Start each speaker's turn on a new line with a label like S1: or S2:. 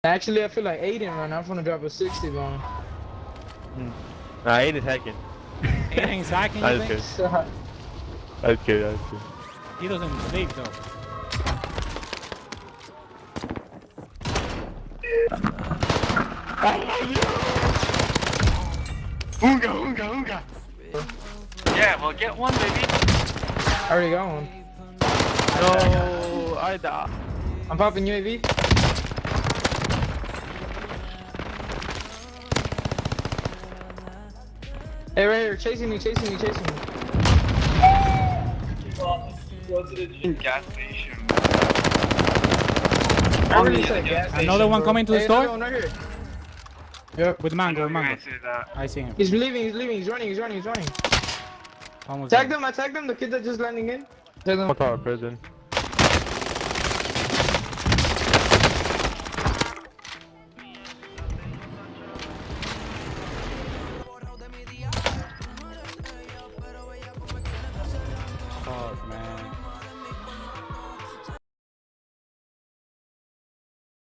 S1: Actually, I feel like Aiden right now. I'm gonna drop a 60 bomb.
S2: Nah, Aiden's hacking.
S3: Aiden's hacking, you think?
S2: That's good.
S3: He doesn't sleep though.
S4: Ooga. Yeah, well, get one, baby.
S1: I already got one.
S2: No, I died.
S1: I'm popping UAV. Hey, right here, chasing me.
S4: Go to the gas station.
S1: I already said gas station.
S3: Another one
S1: bro.
S3: coming to the
S1: Hey,
S3: store?
S1: another one right here. Yep.
S3: With mango, with mango. I see him.
S1: He's leaving. He's running.
S3: Almost
S1: Tag
S3: there.
S1: them. I tagged them. The kid that just landing in. Tag them.
S2: I'm talking prison.